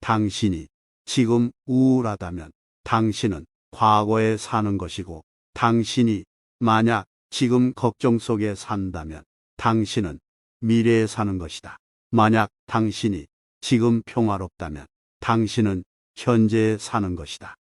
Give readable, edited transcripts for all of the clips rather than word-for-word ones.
당신이 지금 우울하다면 당신은 과거에 사는 것이고, 당신이 만약 지금 걱정 속에 산다면 당신은 미래에 사는 것이다. 만약 당신이 지금 평화롭다면 당신은 현재에 사는 것이다.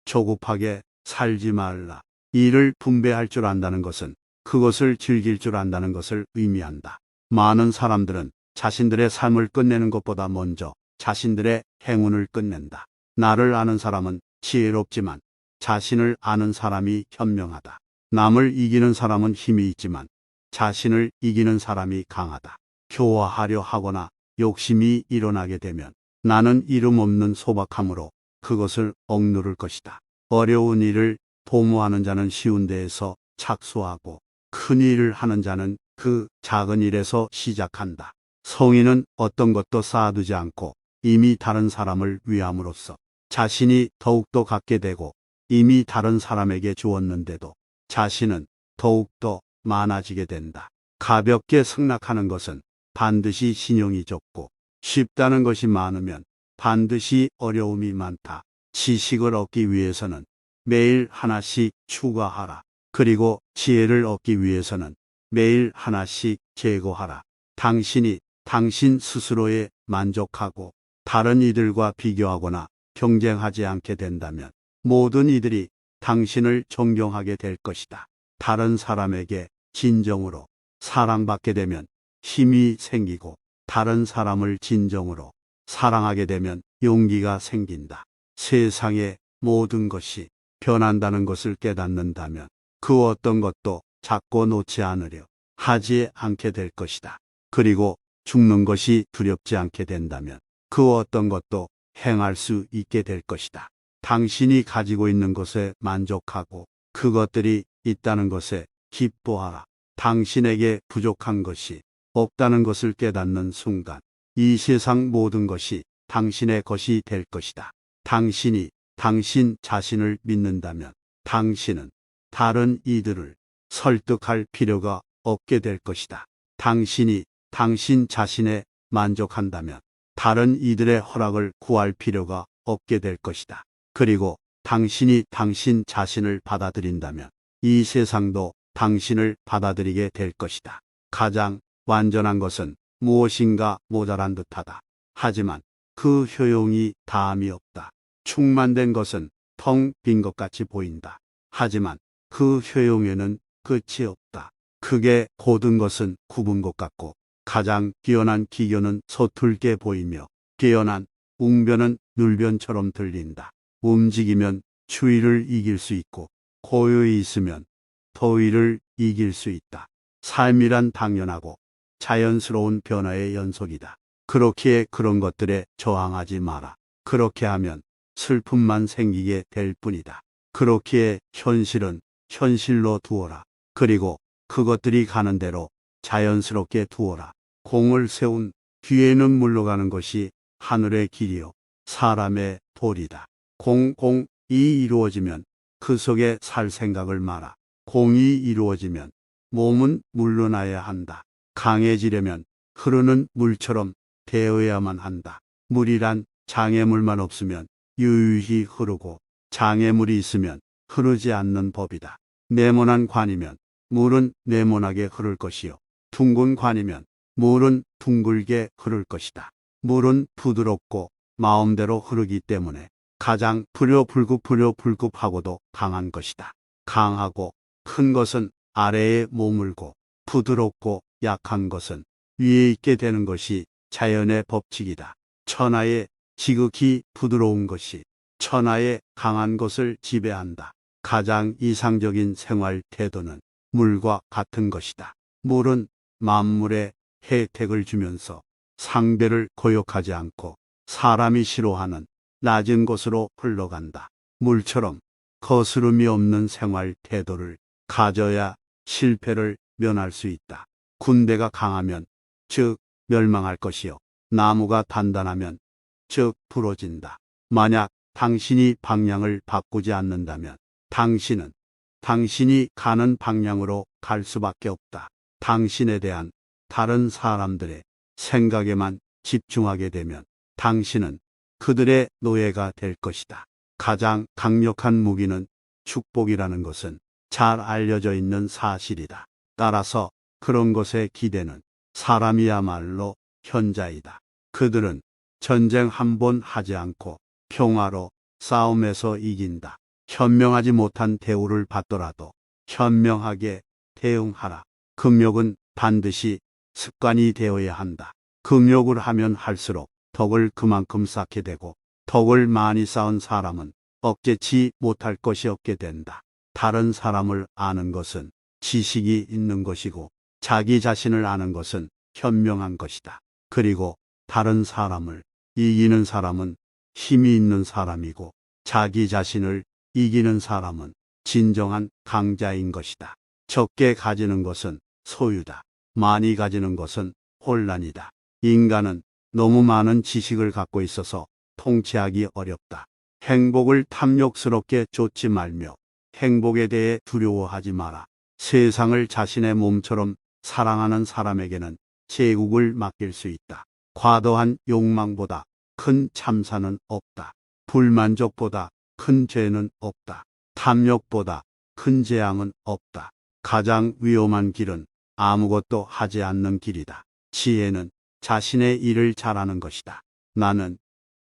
조급하게 살지 말라. 일을 분배할 줄 안다는 것은 그것을 즐길 줄 안다는 것을 의미한다. 많은 사람들은 자신들의 삶을 끝내는 것보다 먼저 자신들의 행운을 끝낸다. 나를 아는 사람은 지혜롭지만 자신을 아는 사람이 현명하다. 남을 이기는 사람은 힘이 있지만 자신을 이기는 사람이 강하다. 교화하려 하거나 욕심이 일어나게 되면 나는 이름 없는 소박함으로 그것을 억누를 것이다. 어려운 일을 도모하는 자는 쉬운 데에서 착수하고 큰 일을 하는 자는 그 작은 일에서 시작한다. 성인은 어떤 것도 쌓아두지 않고 이미 다른 사람을 위함으로써 자신이 더욱더 갖게 되고, 이미 다른 사람에게 주었는데도 자신은 더욱더 많아지게 된다. 가볍게 승낙하는 것은 반드시 신용이 적고, 쉽다는 것이 많으면 반드시 어려움이 많다. 지식을 얻기 위해서는 매일 하나씩 추가하라. 그리고 지혜를 얻기 위해서는 매일 하나씩 제거하라. 당신이 당신 스스로에 만족하고 다른 이들과 비교하거나 경쟁하지 않게 된다면 모든 이들이 당신을 존경하게 될 것이다. 다른 사람에게 진정으로 사랑받게 되면 힘이 생기고, 다른 사람을 진정으로 사랑하게 되면 용기가 생긴다. 세상의 모든 것이 변한다는 것을 깨닫는다면 그 어떤 것도 잡고 놓지 않으려 하지 않게 될 것이다. 그리고 죽는 것이 두렵지 않게 된다면 그 어떤 것도 행할 수 있게 될 것이다. 당신이 가지고 있는 것에 만족하고 그것들이 있다는 것에 기뻐하라. 당신에게 부족한 것이 없다는 것을 깨닫는 순간 이 세상 모든 것이 당신의 것이 될 것이다. 당신이 당신 자신을 믿는다면 당신은 다른 이들을 설득할 필요가 없게 될 것이다. 당신이 당신 자신에 만족한다면 다른 이들의 허락을 구할 필요가 없게 될 것이다. 그리고 당신이 당신 자신을 받아들인다면 이 세상도 당신을 받아들이게 될 것이다. 가장 완전한 것은 무엇인가 모자란 듯하다. 하지만 그 효용이 다함이 없다. 충만된 것은 텅 빈 것 같이 보인다. 하지만 그 효용에는 끝이 없다. 크게 고든 것은 굽은 것 같고, 가장 뛰어난 기교는 서툴게 보이며, 뛰어난 웅변은 눌변처럼 들린다. 움직이면 추위를 이길 수 있고, 고요히 있으면 더위를 이길 수 있다. 삶이란 당연하고 자연스러운 변화의 연속이다. 그렇기에 그런 것들에 저항하지 마라. 그렇게 하면 슬픔만 생기게 될 뿐이다. 그렇기에 현실은 현실로 두어라. 그리고 그것들이 가는 대로 자연스럽게 두어라. 공을 세운 뒤에는 물러가는 것이 하늘의 길이요 사람의 도리다. 공이 이루어지면 그 속에 살 생각을 마라. 공이 이루어지면 몸은 물러나야 한다. 강해지려면 흐르는 물처럼 되어야만 한다. 물이란 장애물만 없으면 유유히 흐르고, 장애물이 있으면 흐르지 않는 법이다. 네모난 관이면 물은 네모나게 흐를 것이요 둥근 관이면 물은 둥글게 흐를 것이다. 물은 부드럽고 마음대로 흐르기 때문에 가장 부려불급하고도 강한 것이다. 강하고 큰 것은 아래에 머물고, 부드럽고 약한 것은 위에 있게 되는 것이 자연의 법칙이다. 천하의 지극히 부드러운 것이 천하의 강한 것을 지배한다. 가장 이상적인 생활 태도는 물과 같은 것이다. 물은 만물에 혜택을 주면서 상대를 고역하지 않고 사람이 싫어하는 낮은 곳으로 흘러간다. 물처럼 거스름이 없는 생활 태도를 가져야 실패를 면할 수 있다. 군대가 강하면 즉 멸망할 것이요 나무가 단단하면 즉 부러진다. 만약 당신이 방향을 바꾸지 않는다면 당신은 당신이 가는 방향으로 갈 수밖에 없다. 당신에 대한 다른 사람들의 생각에만 집중하게 되면 당신은 그들의 노예가 될 것이다. 가장 강력한 무기는 축복이라는 것은 잘 알려져 있는 사실이다. 따라서 그런 것의 기대는 사람이야말로 현자이다. 그들은 전쟁 한 번 하지 않고 평화로 싸움에서 이긴다. 현명하지 못한 대우를 받더라도 현명하게 대응하라. 금욕은 반드시 습관이 되어야 한다. 금욕을 하면 할수록 덕을 그만큼 쌓게 되고 덕을 많이 쌓은 사람은 억제치 못할 것이 없게 된다. 다른 사람을 아는 것은 지식이 있는 것이고 자기 자신을 아는 것은 현명한 것이다. 그리고 다른 사람을 이기는 사람은 힘이 있는 사람이고 자기 자신을 이기는 사람은 진정한 강자인 것이다. 적게 가지는 것은 소유다. 많이 가지는 것은 혼란이다. 인간은 너무 많은 지식을 갖고 있어서 통치하기 어렵다. 행복을 탐욕스럽게 쫓지 말며 행복에 대해 두려워하지 마라. 세상을 자신의 몸처럼 사랑하는 사람에게는 제국을 맡길 수 있다. 과도한 욕망보다 큰 참사는 없다. 불만족보다 큰 죄는 없다. 탐욕보다 큰 재앙은 없다. 가장 위험한 길은 아무것도 하지 않는 길이다. 지혜는 자신의 일을 잘하는 것이다. 나는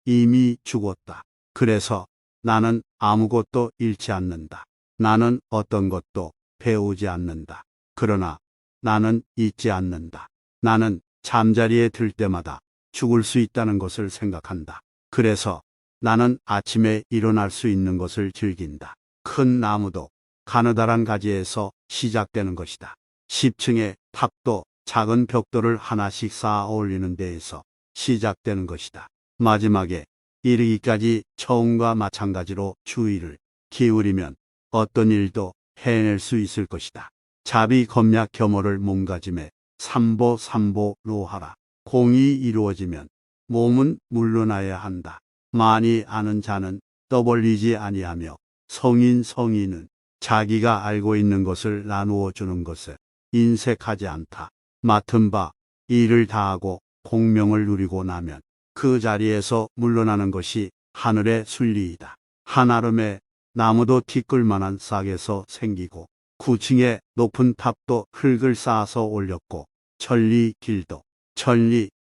이미 죽었다. 그래서 나는 아무것도 잃지 않는다. 나는 어떤 것도 배우지 않는다. 그러나 나는 잊지 않는다. 나는 잠자리에 들 때마다 죽을 수 있다는 것을 생각한다. 그래서 나는 아침에 일어날 수 있는 것을 즐긴다. 큰 나무도 가느다란 가지에서 시작되는 것이다. 10층의 탑도 작은 벽돌을 하나씩 쌓아 올리는 데에서 시작되는 것이다. 마지막에 이르기까지 처음과 마찬가지로 주의를 기울이면 어떤 일도 해낼 수 있을 것이다. 자비 검약 겸허를 몸가짐에 삼보로 하라. 공이 이루어지면 몸은 물러나야 한다. 많이 아는 자는 떠벌리지 아니하며 성인은 자기가 알고 있는 것을 나누어 주는 것에 인색하지 않다. 맡은 바 일을 다하고 공명을 누리고 나면 그 자리에서 물러나는 것이 하늘의 순리이다. 한아름에 나무도 티끌만한 싹에서 생기고 9층의 높은 탑도 흙을 쌓아서 올렸고 천리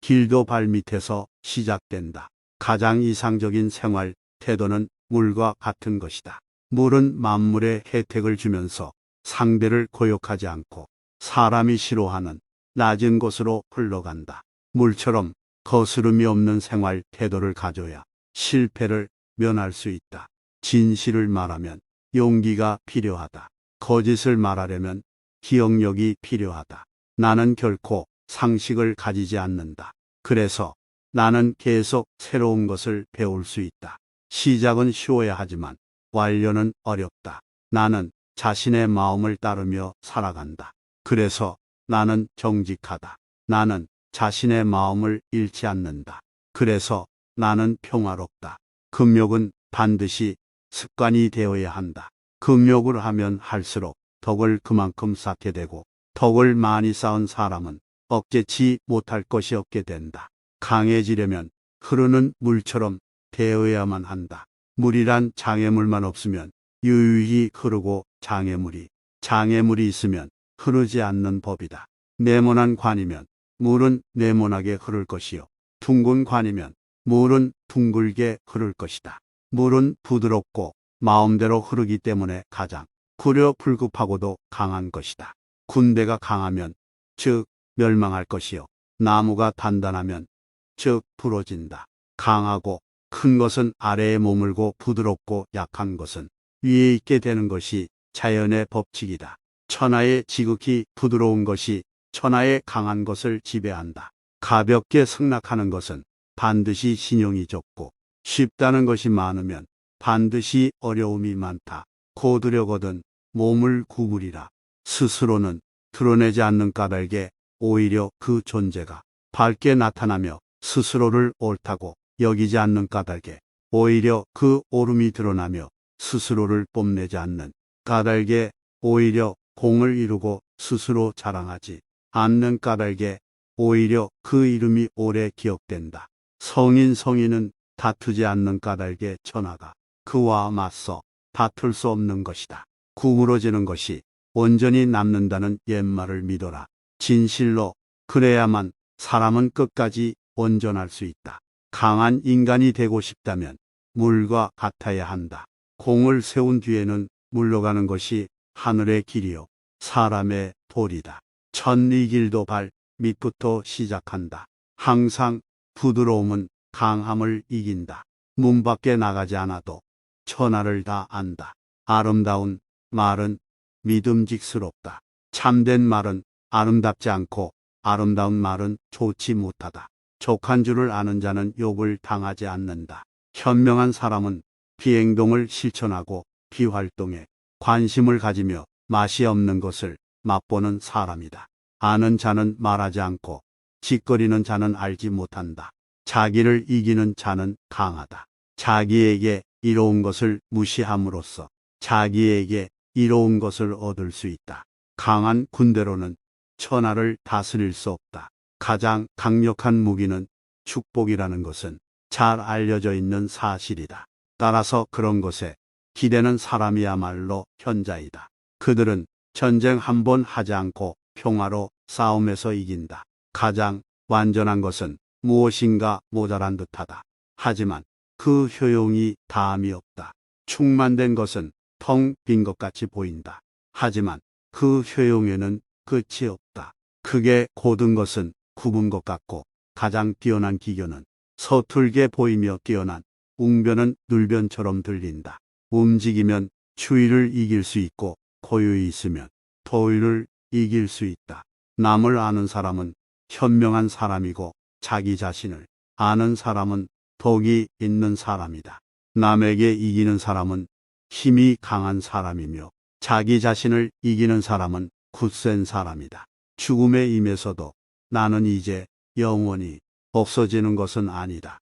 길도 발밑에서 시작된다. 가장 이상적인 생활 태도는 물과 같은 것이다. 물은 만물에 혜택을 주면서 상대를 고욕하지 않고 사람이 싫어하는 낮은 곳으로 흘러간다. 물처럼 거스름이 없는 생활 태도를 가져야 실패를 면할 수 있다. 진실을 말하면 용기가 필요하다. 거짓을 말하려면 기억력이 필요하다. 나는 결코 상식을 가지지 않는다. 그래서 나는 계속 새로운 것을 배울 수 있다. 시작은 쉬워야 하지만 완료는 어렵다. 나는 자신의 마음을 따르며 살아간다. 그래서 나는 정직하다. 나는 자신의 마음을 잃지 않는다. 그래서 나는 평화롭다. 금욕은 반드시 습관이 되어야 한다. 금욕을 하면 할수록 덕을 그만큼 쌓게 되고 덕을 많이 쌓은 사람은 억제치 못할 것이 없게 된다. 강해지려면 흐르는 물처럼 되어야만 한다. 물이란 장애물만 없으면 유유히 흐르고 장애물이 있으면 흐르지 않는 법이다. 네모난 관이면 물은 네모나게 흐를 것이요. 둥근 관이면 물은 둥글게 흐를 것이다. 물은 부드럽고 마음대로 흐르기 때문에 가장 구려 불급하고도 강한 것이다. 군대가 강하면 즉 멸망할 것이요. 나무가 단단하면 즉 부러진다. 강하고 큰 것은 아래에 머물고 부드럽고 약한 것은 위에 있게 되는 것이 자연의 법칙이다. 천하의 지극히 부드러운 것이 천하의 강한 것을 지배한다. 가볍게 승낙하는 것은 반드시 신용이 적고 쉽다는 것이 많으면 반드시 어려움이 많다. 고두려거든 몸을 구부리라. 스스로는 드러내지 않는 까닭에 오히려 그 존재가 밝게 나타나며 스스로를 옳다고 여기지 않는 까닭에 오히려 그 옳음이 드러나며 스스로를 뽐내지 않는 까닭에 오히려 공을 이루고 스스로 자랑하지 않는 까닭에 오히려 그 이름이 오래 기억된다. 성인은 다투지 않는 까닭에 천하가 그와 맞서 다툴 수 없는 것이다. 구부러지는 것이 온전히 남는다는 옛말을 믿어라. 진실로 그래야만 사람은 끝까지 온전할 수 있다. 강한 인간이 되고 싶다면 물과 같아야 한다. 공을 세운 뒤에는 물러가는 것이 하늘의 길이요 사람의 도리다. 이 길도 발 밑부터 시작한다. 항상 부드러움은 강함을 이긴다. 문 밖에 나가지 않아도 천하를 다 안다. 아름다운 말은 믿음직스럽다. 참된 말은 아름답지 않고 아름다운 말은 좋지 못하다. 족한 줄을 아는 자는 욕을 당하지 않는다. 현명한 사람은 비행동을 실천하고 비활동에 관심을 가지며 맛이 없는 것을 맛보는 사람이다. 아는 자는 말하지 않고 짓거리는 자는 알지 못한다. 자기를 이기는 자는 강하다. 자기에게 이로운 것을 무시함으로써 자기에게 이로운 것을 얻을 수 있다. 강한 군대로는 천하를 다스릴 수 없다. 가장 강력한 무기는 축복이라는 것은 잘 알려져 있는 사실이다. 따라서 그런 것에 기대는 사람이야말로 현자이다. 그들은 전쟁 한 번 하지 않고 평화로 싸움에서 이긴다. 가장 완전한 것은 무엇인가 모자란 듯하다. 하지만 그 효용이 다함이 없다. 충만된 것은 텅 빈 것 같이 보인다. 하지만 그 효용에는 끝이 없다. 크게 고든 것은 굽은 것 같고 가장 뛰어난 기교는 서툴게 보이며 뛰어난 웅변은 눌변처럼 들린다. 움직이면 추위를 이길 수 있고 고요히 있으면 더위를 이길 수 있다. 남을 아는 사람은 현명한 사람이고 자기 자신을 아는 사람은 덕이 있는 사람이다. 남에게 이기는 사람은 힘이 강한 사람이며 자기 자신을 이기는 사람은 굳센 사람이다. 죽음에 임해서도 나는 이제 영원히 없어지는 것은 아니다.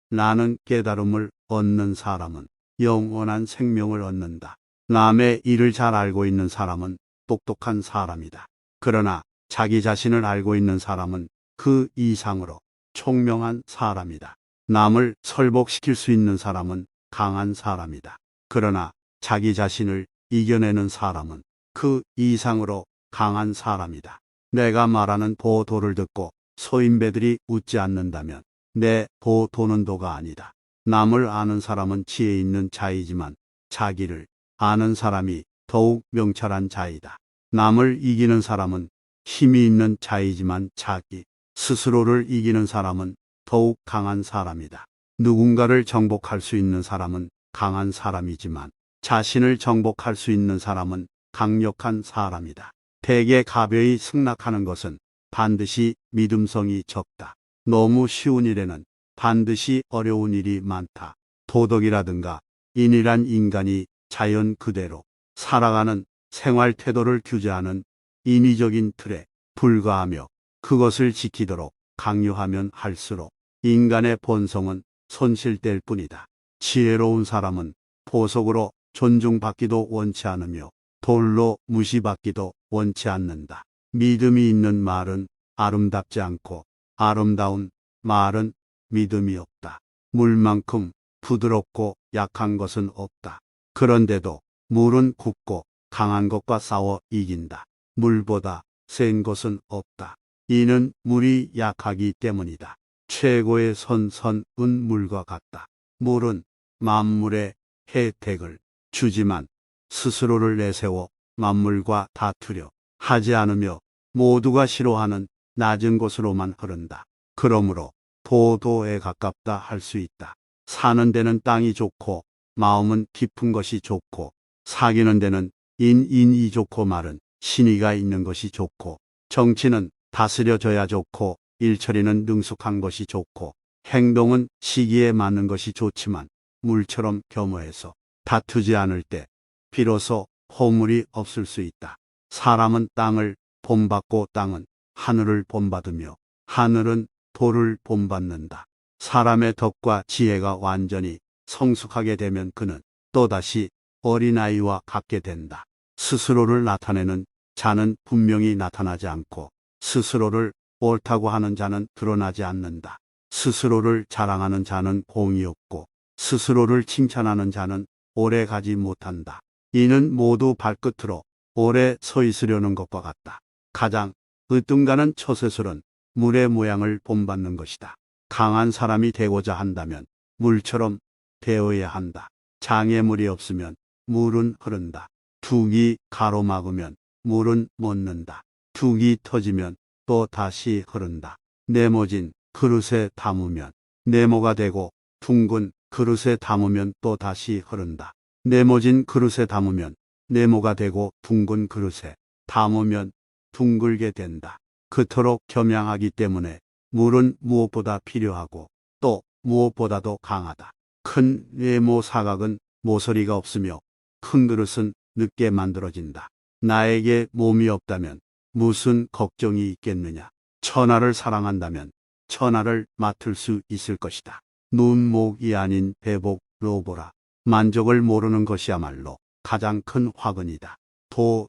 나는 깨달음을 얻는 사람은 영원한 생명을 얻는다. 남의 일을 잘 알고 있는 사람은 똑똑한 사람이다. 그러나 자기 자신을 알고 있는 사람은 그 이상으로 총명한 사람이다. 남을 설복시킬 수 있는 사람은 강한 사람이다. 그러나 자기 자신을 이겨내는 사람은 그 이상으로 강한 사람이다. 내가 말하는 도를 듣고 소인배들이 웃지 않는다면 내 도는 도가 아니다. 남을 아는 사람은 지혜 있는 자이지만 자기를 아는 사람이 더욱 명철한 자이다. 남을 이기는 사람은 힘이 있는 자이지만 자기 스스로를 이기는 사람은 더욱 강한 사람이다. 누군가를 정복할 수 있는 사람은 강한 사람이지만 자신을 정복할 수 있는 사람은 강력한 사람이다. 대개 가벼이 승낙하는 것은 반드시 믿음성이 적다. 너무 쉬운 일에는 반드시 어려운 일이 많다. 도덕이라든가 인이란 인간이 자연 그대로 살아가는 생활 태도를 규제하는 인위적인 틀에 불과하며 그것을 지키도록 강요하면 할수록 인간의 본성은 손실될 뿐이다. 지혜로운 사람은 보석으로 존중받기도 원치 않으며 돌로 무시받기도 원치 않는다. 믿음이 있는 말은 아름답지 않고 아름다운 말은 믿음이 없다. 물만큼 부드럽고 약한 것은 없다. 그런데도 물은 굳고 강한 것과 싸워 이긴다. 물보다 센 것은 없다. 이는 물이 약하기 때문이다. 최고의 선은 물과 같다. 물은 만물의 혜택을 주지만 스스로를 내세워 만물과 다투려 하지 않으며 모두가 싫어하는 낮은 곳으로만 흐른다. 그러므로 도에 가깝다 할 수 있다. 사는 데는 땅이 좋고 마음은 깊은 것이 좋고 사귀는 데는 인이 좋고 말은 신의가 있는 것이 좋고 정치는 다스려져야 좋고 일처리는 능숙한 것이 좋고 행동은 시기에 맞는 것이 좋지만 물처럼 겸허해서 다투지 않을 때 비로소 허물이 없을 수 있다. 사람은 땅을 본받고 땅은 하늘을 본받으며 하늘은 도를 본받는다. 사람의 덕과 지혜가 완전히 성숙하게 되면 그는 또다시 어린아이와 같게 된다. 스스로를 나타내는 자는 분명히 나타나지 않고 스스로를 옳다고 하는 자는 드러나지 않는다. 스스로를 자랑하는 자는 공이 없고 스스로를 칭찬하는 자는 오래 가지 못한다. 이는 모두 발끝으로 오래 서 있으려는 것과 같다. 가장 으뜸가는 처세술은 물의 모양을 본받는 것이다. 강한 사람이 되고자 한다면 물처럼 되어야 한다. 장애물이 없으면 물은 흐른다. 둑이 가로막으면 물은 멎는다. 둑이 터지면 또 다시 흐른다. 네모진 그릇에 담으면 네모가 되고 둥근 그릇에 담으면 또 다시 흐른다. 네모진 그릇에 담으면 네모가 되고 둥근 그릇에 담으면 둥글게 된다. 그토록 겸양하기 때문에 물은 무엇보다 필요하고 또 무엇보다도 강하다. 큰 네모 사각은 모서리가 없으며 큰 그릇은 늦게 만들어진다. 나에게 몸이 없다면 무슨 걱정이 있겠느냐. 천하를 사랑한다면 천하를 맡을 수 있을 것이다. 눈목이 아닌 배복로 보라. 만족을 모르는 것이야말로 가장 큰 화근이다.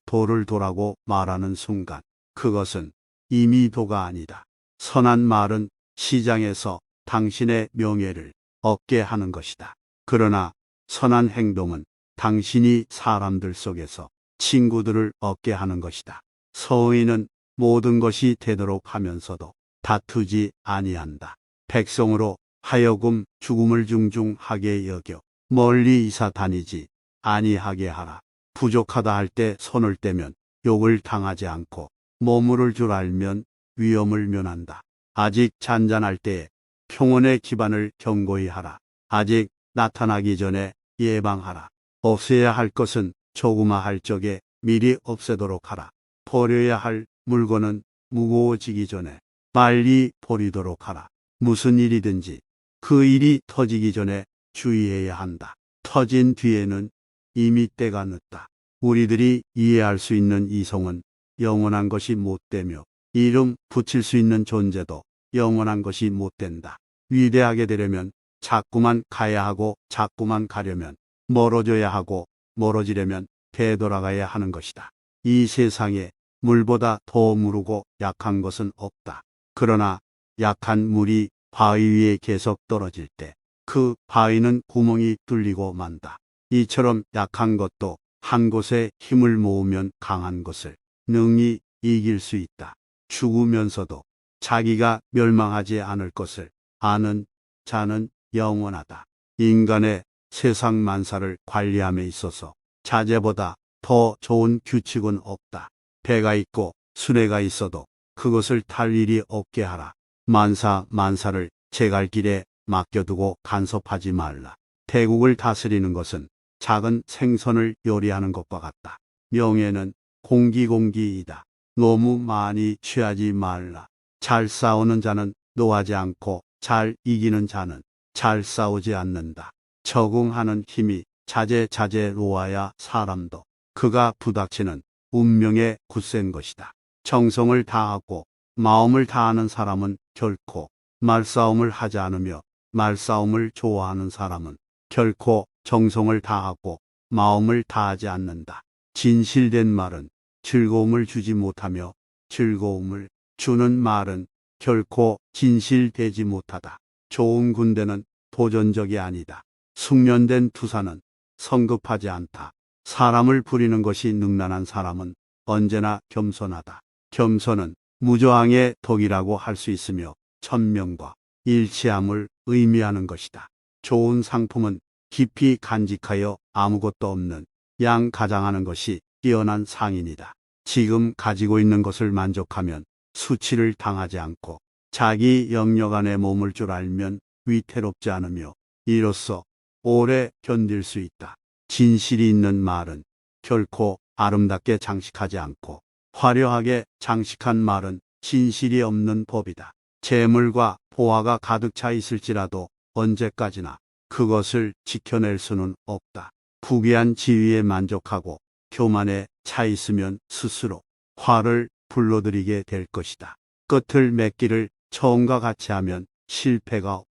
도를 도라고 말하는 순간 그것은 이미 도가 아니다. 선한 말은 시장에서 당신의 명예를 얻게 하는 것이다. 그러나 선한 행동은 당신이 사람들 속에서 친구들을 얻게 하는 것이다. 서의는 모든 것이 되도록 하면서도 다투지 아니한다. 백성으로 하여금 죽음을 중중하게 여겨 멀리 이사 다니지 아니하게 하라. 부족하다 할 때 손을 떼면 욕을 당하지 않고 머무를 줄 알면 위험을 면한다. 아직 잔잔할 때에 평온의 기반을 견고히 하라. 아직 나타나기 전에 예방하라. 없애야 할 것은 조그마할 적에 미리 없애도록 하라. 버려야 할 물건은 무거워지기 전에 빨리 버리도록 하라. 무슨 일이든지 그 일이 터지기 전에 주의해야 한다. 터진 뒤에는 이미 때가 늦다. 우리들이 이해할 수 있는 이성은 영원한 것이 못되며 이름 붙일 수 있는 존재도 영원한 것이 못된다. 위대하게 되려면 자꾸만 가야 하고 자꾸만 가려면 멀어져야 하고 멀어지려면 되돌아가야 하는 것이다. 이 세상에 물보다 더 무르고 약한 것은 없다. 그러나 약한 물이 바위 위에 계속 떨어질 때 그 바위는 구멍이 뚫리고 만다. 이처럼 약한 것도 한 곳에 힘을 모으면 강한 것을 능히 이길 수 있다. 죽으면서도 자기가 멸망하지 않을 것을 아는 자는 영원하다. 인간의 세상 만사를 관리함에 있어서 자제보다 더 좋은 규칙은 없다. 배가 있고 수레가 있어도 그것을 탈 일이 없게 하라. 만사를 제갈 길에 맡겨두고 간섭하지 말라. 대국을 다스리는 것은 작은 생선을 요리하는 것과 같다. 명예는 공기이다. 너무 많이 취하지 말라. 잘 싸우는 자는 노하지 않고 잘 이기는 자는 잘 싸우지 않는다. 적응하는 힘이 자제로와야 사람도 그가 부닥치는 운명에 굳센 것이다. 정성을 다하고 마음을 다하는 사람은 결코 말싸움을 하지 않으며 말싸움을 좋아하는 사람은 결코 정성을 다하고 마음을 다하지 않는다. 진실된 말은 즐거움을 주지 못하며 즐거움을 주는 말은 결코 진실되지 못하다. 좋은 군대는 도전적이 아니다. 숙련된 투사는 성급하지 않다. 사람을 부리는 것이 능란한 사람은 언제나 겸손하다. 겸손은 무저항의 덕이라고 할 수 있으며 천명과 일치함을 의미하는 것이다. 좋은 상품은 깊이 간직하여 아무것도 없는 양 가장하는 것이 뛰어난 상인이다. 지금 가지고 있는 것을 만족하면 수치를 당하지 않고 자기 영역 안에 머물 줄 알면 위태롭지 않으며 이로써 오래 견딜 수 있다. 진실이 있는 말은 결코 아름답게 장식하지 않고 화려하게 장식한 말은 진실이 없는 법이다. 재물과 보화가 가득 차 있을지라도 언제까지나 그것을 지켜낼 수는 없다. 부귀한 지위에 만족하고 교만에 차 있으면 스스로 화를 불러들이게 될 것이다. 끝을 맺기를 처음과 같이 하면 실패가